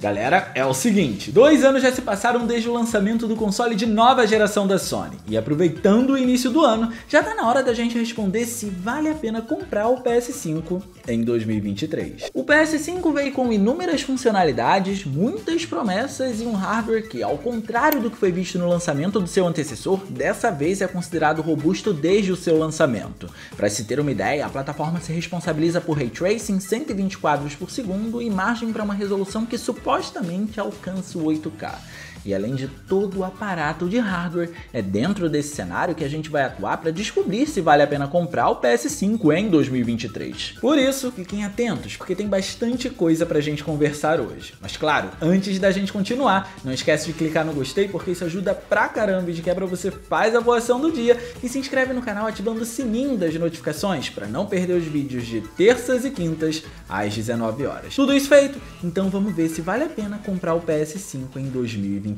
Galera, é o seguinte, 2 anos já se passaram desde o lançamento do console de nova geração da Sony, e aproveitando o início do ano, já tá na hora da gente responder se vale a pena comprar o PS5 em 2023. O PS5 veio com inúmeras funcionalidades, muitas promessas e um hardware que, ao contrário do que foi visto no lançamento do seu antecessor, dessa vez é considerado robusto desde o seu lançamento. Para se ter uma ideia, a plataforma se responsabiliza por Ray Tracing 120 quadros por segundo e margem para uma resolução que supostamente alcança o 8K. E além de todo o aparato de hardware, é dentro desse cenário que a gente vai atuar para descobrir se vale a pena comprar o PS5 em 2023. Por isso, fiquem atentos, porque tem bastante coisa pra gente conversar hoje. Mas claro, antes da gente continuar, não esquece de clicar no gostei, porque isso ajuda pra caramba e de quebra você faz a boa ação do dia e se inscreve no canal ativando o sininho das notificações para não perder os vídeos de terças e quintas às 19 horas. Tudo isso feito, então vamos ver se vale a pena comprar o PS5 em 2023.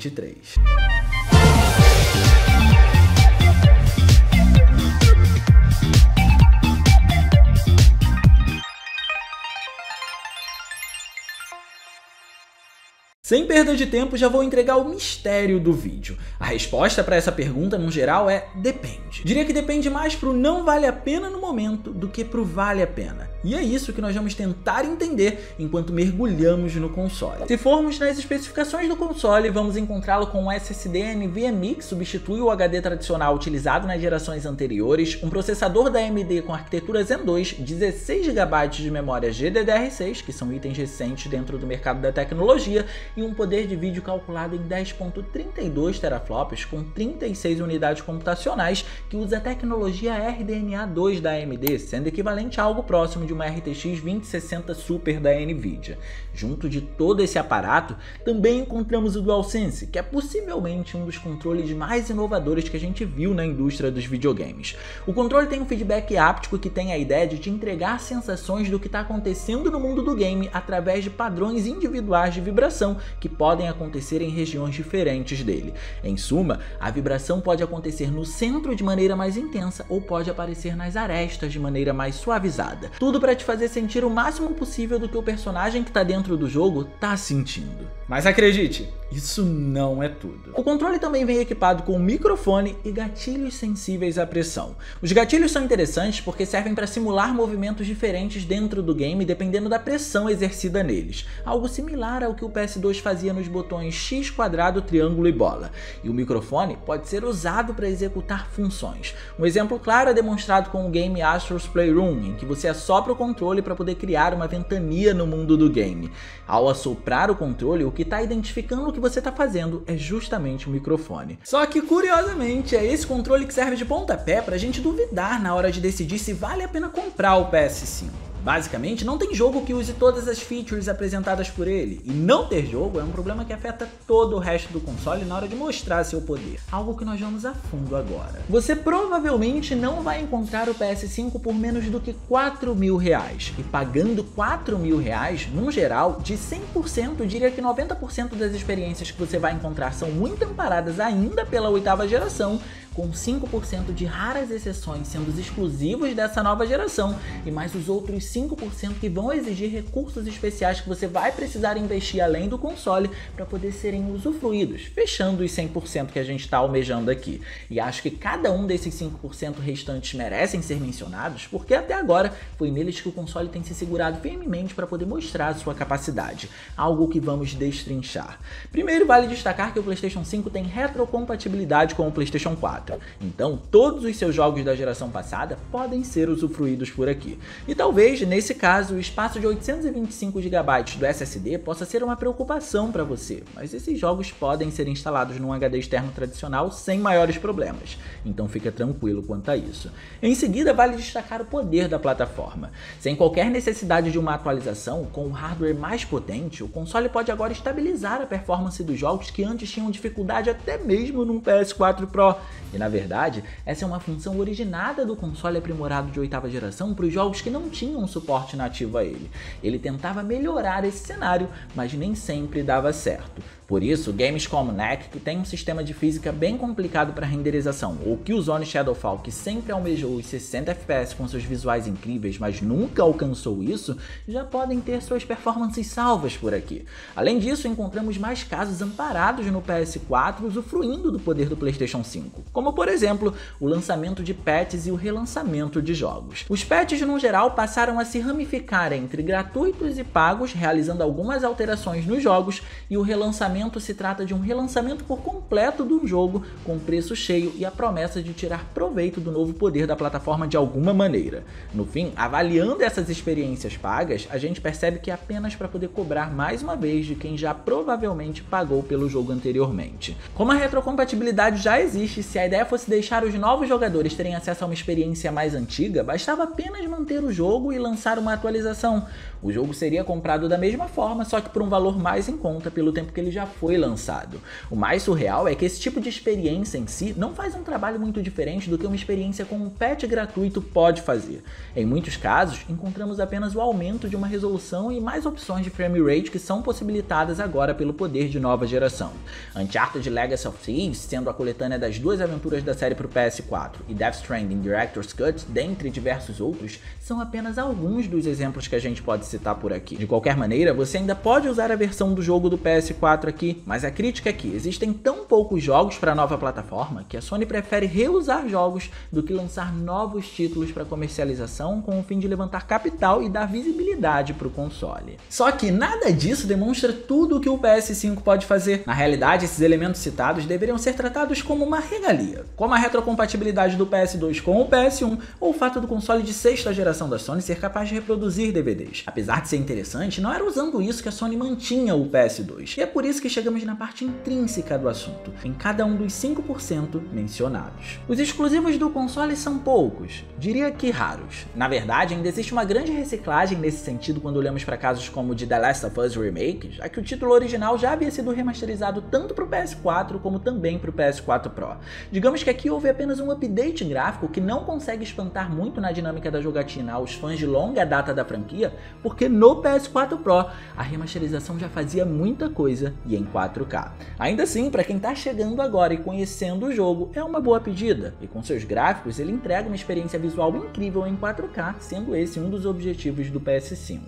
Sem perda de tempo, já vou entregar o mistério do vídeo. A resposta para essa pergunta, no geral, é depende. Diria que depende mais pro não vale a pena no momento do que pro vale a pena. E é isso que nós vamos tentar entender enquanto mergulhamos no console. Se formos nas especificações do console, vamos encontrá-lo com um SSD NVMe que substitui o HD tradicional utilizado nas gerações anteriores, um processador da AMD com arquitetura Zen 2, 16 GB de memória GDDR6, que são itens recentes dentro do mercado da tecnologia, e um poder de vídeo calculado em 10.32 teraflops com 36 unidades computacionais que usa a tecnologia RDNA2 da AMD, sendo equivalente a algo próximo de uma RTX 2060 Super da Nvidia. Junto de todo esse aparato, também encontramos o DualSense, que é possivelmente um dos controles mais inovadores que a gente viu na indústria dos videogames. O controle tem um feedback áptico que tem a ideia de te entregar sensações do que está acontecendo no mundo do game através de padrões individuais de vibração que podem acontecer em regiões diferentes dele. Em suma, a vibração pode acontecer no centro de maneira mais intensa ou pode aparecer nas arestas de maneira mais suavizada. Tudo para te fazer sentir o máximo possível do que o personagem que está dentro do jogo está sentindo. Mas acredite, isso não é tudo. O controle também vem equipado com um microfone e gatilhos sensíveis à pressão. Os gatilhos são interessantes porque servem para simular movimentos diferentes dentro do game dependendo da pressão exercida neles, algo similar ao que o PS2 fazia nos botões X, quadrado, triângulo e bola. E o microfone pode ser usado para executar funções. Um exemplo claro é demonstrado com o game Astro's Playroom, em que você assopra o controle para poder criar uma ventania no mundo do game. Ao assoprar o controle, o que está identificando o que você está fazendo é justamente o microfone. Só que, curiosamente, é esse controle que serve de pontapé para a gente duvidar na hora de decidir se vale a pena comprar o PS5. Basicamente, não tem jogo que use todas as features apresentadas por ele, e não ter jogo é um problema que afeta todo o resto do console na hora de mostrar seu poder, algo que nós vamos a fundo agora. Você provavelmente não vai encontrar o PS5 por menos do que R$4.000, e pagando R$4.000, num geral, de 100%, diria que 90% das experiências que você vai encontrar são muito amparadas ainda pela 8ª geração, com 5% de raras exceções sendo os exclusivos dessa nova geração e mais os outros 5% que vão exigir recursos especiais que você vai precisar investir além do console para poder serem usufruídos, fechando os 100% que a gente está almejando aqui. E acho que cada um desses 5% restantes merecem ser mencionados porque até agora foi neles que o console tem se segurado firmemente para poder mostrar a sua capacidade, algo que vamos destrinchar. Primeiro, vale destacar que o PlayStation 5 tem retrocompatibilidade com o PlayStation 4. Então, todos os seus jogos da geração passada podem ser usufruídos por aqui. E talvez, nesse caso, o espaço de 825 GB do SSD possa ser uma preocupação para você, mas esses jogos podem ser instalados num HD externo tradicional sem maiores problemas, então fica tranquilo quanto a isso. Em seguida, vale destacar o poder da plataforma. Sem qualquer necessidade de uma atualização, com o hardware mais potente, o console pode agora estabilizar a performance dos jogos que antes tinham dificuldade até mesmo num PS4 Pro. E na verdade, essa é uma função originada do console aprimorado de 8ª geração para os jogos que não tinham suporte nativo a ele. Ele tentava melhorar esse cenário, mas nem sempre dava certo. Por isso, games como NEC, que tem um sistema de física bem complicado para renderização, ou Killzone Shadowfall, que sempre almejou os 60 FPS com seus visuais incríveis, mas nunca alcançou isso, já podem ter suas performances salvas por aqui. Além disso, encontramos mais casos amparados no PS4 usufruindo do poder do PlayStation 5, como por exemplo, o lançamento de patches e o relançamento de jogos. Os patches no geral passaram a se ramificar entre gratuitos e pagos, realizando algumas alterações nos jogos, e o relançamento se trata de um relançamento por completo do jogo com preço cheio e a promessa de tirar proveito do novo poder da plataforma de alguma maneira. No fim, avaliando essas experiências pagas, a gente percebe que é apenas para poder cobrar mais uma vez de quem já provavelmente pagou pelo jogo anteriormente. Como a retrocompatibilidade já existe, se a ideia fosse deixar os novos jogadores terem acesso a uma experiência mais antiga, bastava apenas manter o jogo e lançar uma atualização. O jogo seria comprado da mesma forma, só que por um valor mais em conta pelo tempo que ele já foi lançado. O mais surreal é que esse tipo de experiência em si não faz um trabalho muito diferente do que uma experiência com um patch gratuito pode fazer. Em muitos casos, encontramos apenas o aumento de uma resolução e mais opções de frame rate que são possibilitadas agora pelo poder de nova geração. Uncharted Legacy of Thieves, sendo a coletânea das duas aventuras da série para o PS4, e Death Stranding Director's Cut, dentre diversos outros, são apenas alguns dos exemplos que a gente pode citar por aqui. De qualquer maneira, você ainda pode usar a versão do jogo do PS4 aqui, mas a crítica é que existem tão poucos jogos para a nova plataforma que a Sony prefere reusar jogos do que lançar novos títulos para comercialização com o fim de levantar capital e dar visibilidade para o console. Só que nada disso demonstra tudo o que o PS5 pode fazer. Na realidade, esses elementos citados deveriam ser tratados como uma regalia, como a retrocompatibilidade do PS2 com o PS1 ou o fato do console de sexta geração da Sony ser capaz de reproduzir DVDs. Apesar de ser interessante, não era usando isso que a Sony mantinha o PS2, e é por isso que chegamos na parte intrínseca do assunto, em cada um dos 5% mencionados. Os exclusivos do console são poucos, diria que raros. Na verdade, ainda existe uma grande reciclagem nesse sentido quando olhamos para casos como o de The Last of Us Remake, já que o título original já havia sido remasterizado tanto para o PS4 como também para o PS4 Pro. Digamos que aqui houve apenas um update gráfico que não consegue espantar muito na dinâmica da jogatina aos fãs de longa data da franquia, porque no PS4 Pro a remasterização já fazia muita coisa e em 4K. Ainda assim, para quem está chegando agora e conhecendo o jogo, é uma boa pedida, e com seus gráficos ele entrega uma experiência visual incrível em 4K, sendo esse um dos objetivos do PS5.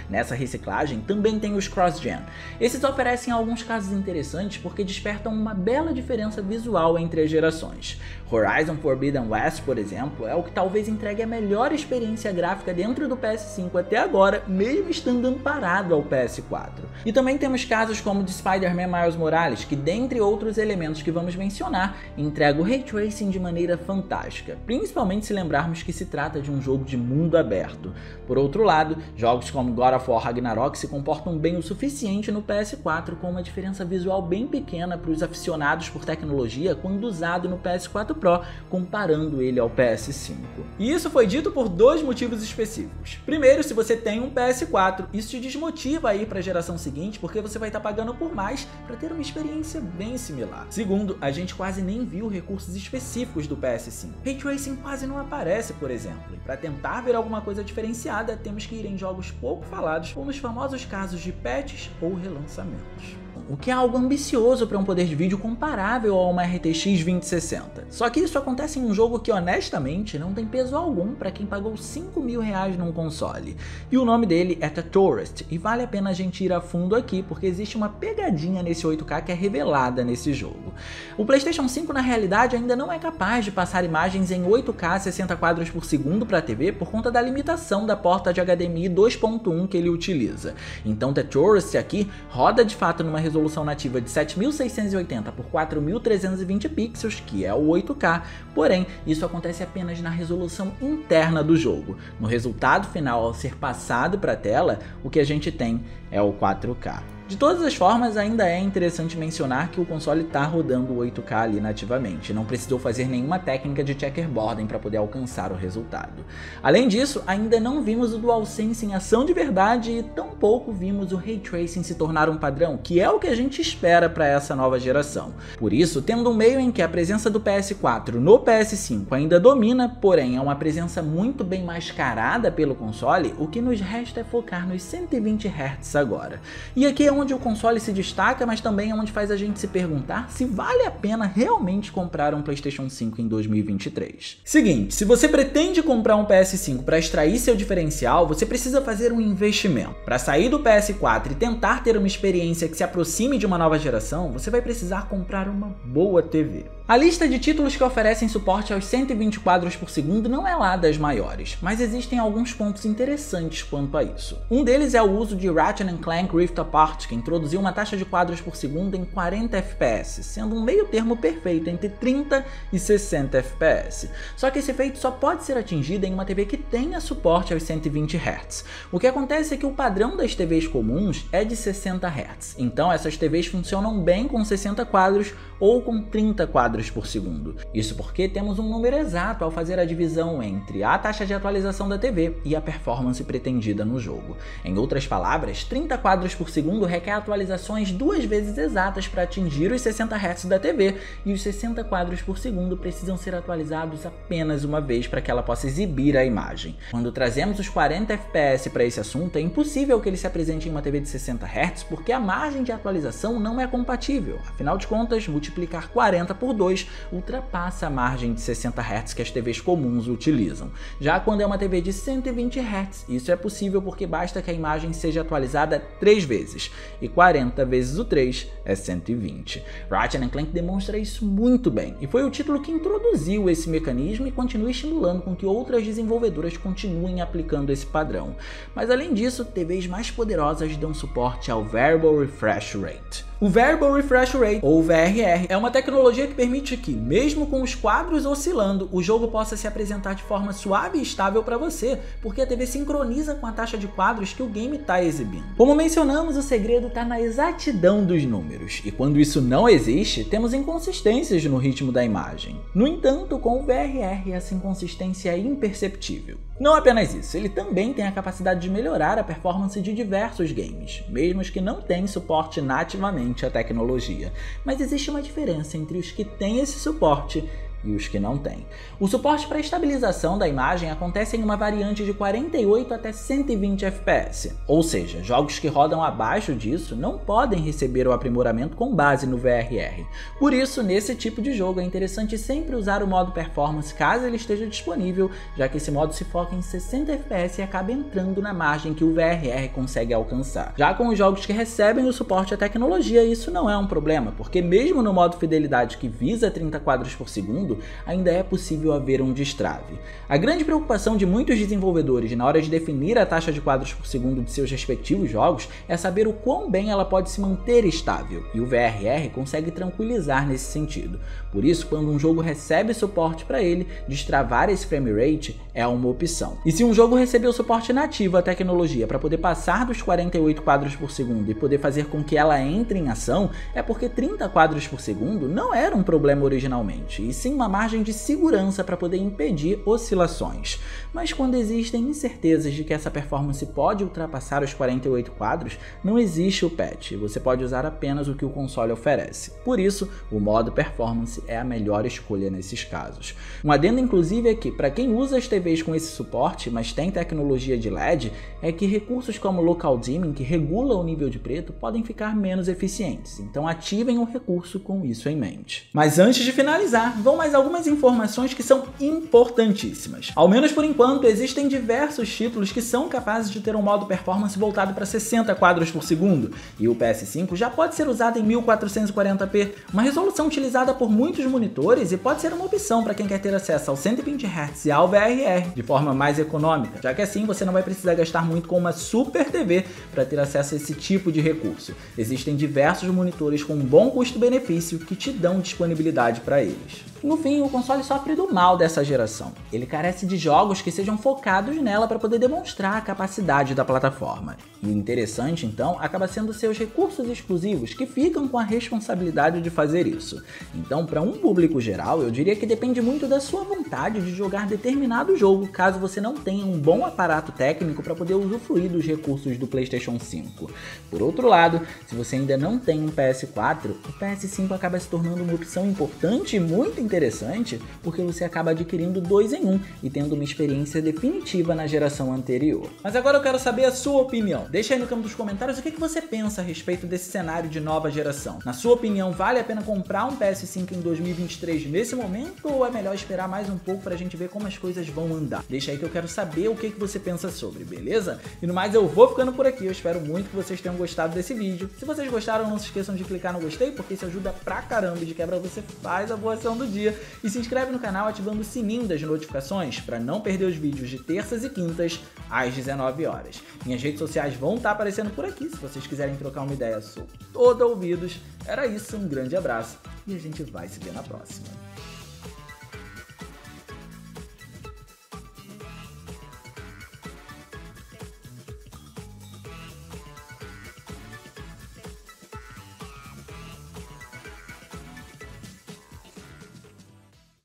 Nessa reciclagem também tem os cross-gen. Esses oferecem alguns casos interessantes porque despertam uma bela diferença visual entre as gerações. Horizon Forbidden West, por exemplo, é o que talvez entregue a melhor experiência gráfica dentro do PS5 até agora, mesmo estando amparado ao PS4. E também temos casos como o de Spider-Man Miles Morales, que dentre outros elementos que vamos mencionar, entrega o Ray Tracing de maneira fantástica, principalmente se lembrarmos que se trata de um jogo de mundo aberto. Por outro lado, jogos como God of War Ragnarok se comportam bem o suficiente no PS4, com uma diferença visual bem pequena para os aficionados por tecnologia quando usado no PS4 Pro, comparando ele ao PS5. E isso foi dito por dois motivos específicos. Primeiro, se você tem um PS4, isso te desmotiva a ir para a geração seguinte, porque você vai estar pagando por mais para ter uma experiência bem similar. Segundo, a gente quase nem viu recursos específicos do PS5. Ray Tracing quase não aparece, por exemplo, e para tentar ver alguma coisa diferenciada, temos que ir em jogos pouco falados ou nos famosos casos de patches ou relançamentos. O que é algo ambicioso para um poder de vídeo comparável a uma RTX 2060. Só que isso acontece em um jogo que honestamente não tem peso algum para quem pagou R$5.000 num console. E o nome dele é The Tourist, e vale a pena a gente ir a fundo aqui porque existe uma pegadinha nesse 8K que é revelada nesse jogo. O PlayStation 5 na realidade ainda não é capaz de passar imagens em 8K 60 quadros por segundo para a TV por conta da limitação da porta de HDMI 2.1 que ele utiliza. Então The Tourist aqui roda de fato numa resolução nativa de 7680 por 4320 pixels, que é o 8K, porém isso acontece apenas na resolução interna do jogo. No resultado final, ao ser passado para a tela, o que a gente tem é o 4K. De todas as formas, ainda é interessante mencionar que o console está rodando 8K ali nativamente, não precisou fazer nenhuma técnica de checkerboarding para poder alcançar o resultado. Além disso, ainda não vimos o DualSense em ação de verdade e tampouco vimos o Ray Tracing se tornar um padrão, que é o que a gente espera para essa nova geração. Por isso, tendo um meio em que a presença do PS4 no PS5 ainda domina, porém é uma presença muito bem mascarada pelo console, o que nos resta é focar nos 120 Hz agora. E aqui é onde o console se destaca, mas também é onde faz a gente se perguntar se vale a pena realmente comprar um PlayStation 5 em 2023. Seguinte, se você pretende comprar um PS5 para extrair seu diferencial, você precisa fazer um investimento. Para sair do PS4 e tentar ter uma experiência que se aproxime de uma nova geração, você vai precisar comprar uma boa TV. A lista de títulos que oferecem suporte aos 120 quadros por segundo não é lá das maiores, mas existem alguns pontos interessantes quanto a isso. Um deles é o uso de Ratchet & Clank Rift Apart, que introduziu uma taxa de quadros por segundo em 40 FPS, sendo um meio termo perfeito entre 30 e 60 FPS. Só que esse efeito só pode ser atingido em uma TV que tenha suporte aos 120 Hz. O que acontece é que o padrão das TVs comuns é de 60 Hz, então essas TVs funcionam bem com 60 quadros ou com 30 quadros por segundo. Isso porque temos um número exato ao fazer a divisão entre a taxa de atualização da TV e a performance pretendida no jogo. Em outras palavras, 30 quadros por segundo requer atualizações 2 vezes exatas para atingir os 60 Hz da TV, e os 60 quadros por segundo precisam ser atualizados apenas uma vez para que ela possa exibir a imagem. Quando trazemos os 40 FPS para esse assunto, é impossível que ele se apresente em uma TV de 60 Hz porque a margem de atualização não é compatível. Afinal de contas, multiplicar 40 por 2 ultrapassa a margem de 60 Hz que as TVs comuns utilizam. Já quando é uma TV de 120 Hz, isso é possível porque basta que a imagem seja atualizada 3 vezes, e 40 vezes o 3 é 120. Ratchet & Clank demonstra isso muito bem, e foi o título que introduziu esse mecanismo e continua estimulando com que outras desenvolvedoras continuem aplicando esse padrão. Mas além disso, TVs mais poderosas dão suporte ao Variable Refresh Rate. O Variable Refresh Rate, ou VRR, é uma tecnologia que permite que, mesmo com os quadros oscilando, o jogo possa se apresentar de forma suave e estável para você, porque a TV sincroniza com a taxa de quadros que o game está exibindo. Como mencionamos, o segredo está na exatidão dos números, e quando isso não existe, temos inconsistências no ritmo da imagem. No entanto, com o VRR, essa inconsistência é imperceptível. Não apenas isso, ele também tem a capacidade de melhorar a performance de diversos games, mesmo os que não têm suporte nativamente à tecnologia. Mas existe uma diferença entre os que têm esse suporte e os que não têm. O suporte para estabilização da imagem acontece em uma variante de 48 até 120 FPS, ou seja, jogos que rodam abaixo disso não podem receber o aprimoramento com base no VRR. Por isso, nesse tipo de jogo é interessante sempre usar o modo performance caso ele esteja disponível, já que esse modo se foca em 60 FPS e acaba entrando na margem que o VRR consegue alcançar. Já com os jogos que recebem o suporte à tecnologia, isso não é um problema, porque mesmo no modo fidelidade que visa 30 quadros por segundo, ainda é possível haver um destrave. A grande preocupação de muitos desenvolvedores na hora de definir a taxa de quadros por segundo de seus respectivos jogos é saber o quão bem ela pode se manter estável, e o VRR consegue tranquilizar nesse sentido. Por isso, quando um jogo recebe suporte para ele, destravar esse frame rate é uma opção. E se um jogo recebeu suporte nativo à tecnologia para poder passar dos 48 quadros por segundo e poder fazer com que ela entre em ação, é porque 30 quadros por segundo não era um problema originalmente, e sim uma margem de segurança para poder impedir oscilações. Mas quando existem incertezas de que essa performance pode ultrapassar os 48 quadros, não existe o patch, você pode usar apenas o que o console oferece. Por isso, o modo performance é a melhor escolha nesses casos. Um adendo inclusive é que, para quem usa as TVs com esse suporte, mas tem tecnologia de LED, é que recursos como Local Dimming, que regula o nível de preto, podem ficar menos eficientes, então ativem o recurso com isso em mente. Mas antes de finalizar, vão mais algumas informações que são importantíssimas. Ao menos por enquanto, existem diversos títulos que são capazes de ter um modo performance voltado para 60 quadros por segundo, e o PS5 já pode ser usado em 1440p, uma resolução utilizada por muitos monitores e pode ser uma opção para quem quer ter acesso ao 120 Hz e ao VRR de forma mais econômica, já que assim você não vai precisar gastar muito com uma Super TV para ter acesso a esse tipo de recurso. Existem diversos monitores com um bom custo-benefício que te dão disponibilidade para eles. No fim, o console sofre do mal dessa geração. Ele carece de jogos que sejam focados nela para poder demonstrar a capacidade da plataforma. E o interessante, então, acaba sendo seus recursos exclusivos, que ficam com a responsabilidade de fazer isso. Então, para um público geral, eu diria que depende muito da sua vontade de jogar determinado jogo, caso você não tenha um bom aparato técnico para poder usufruir dos recursos do PlayStation 5. Por outro lado, se você ainda não tem um PS4, o PS5 acaba se tornando uma opção importante e muito interessante, porque você acaba adquirindo 2 em 1 e tendo uma experiência definitiva na geração anterior. Mas agora eu quero saber a sua opinião. Deixa aí no campo dos comentários o que você pensa a respeito desse cenário de nova geração. Na sua opinião, vale a pena comprar um PS5 em 2023 nesse momento, ou é melhor esperar mais um pouco pra gente ver como as coisas vão andar? Deixa aí que eu quero saber o que você pensa sobre, beleza? E no mais, eu vou ficando por aqui. Eu espero muito que vocês tenham gostado desse vídeo. Se vocês gostaram, não se esqueçam de clicar no gostei, porque isso ajuda pra caramba e de quebra você faz a boa ação do dia. E se inscreve no canal ativando o sininho das notificações para não perder os vídeos de terças e quintas às 19 horas. Minhas redes sociais vão estar aparecendo por aqui, se vocês quiserem trocar uma ideia, sou todo ouvidos. Era isso, um grande abraço e a gente vai se ver na próxima.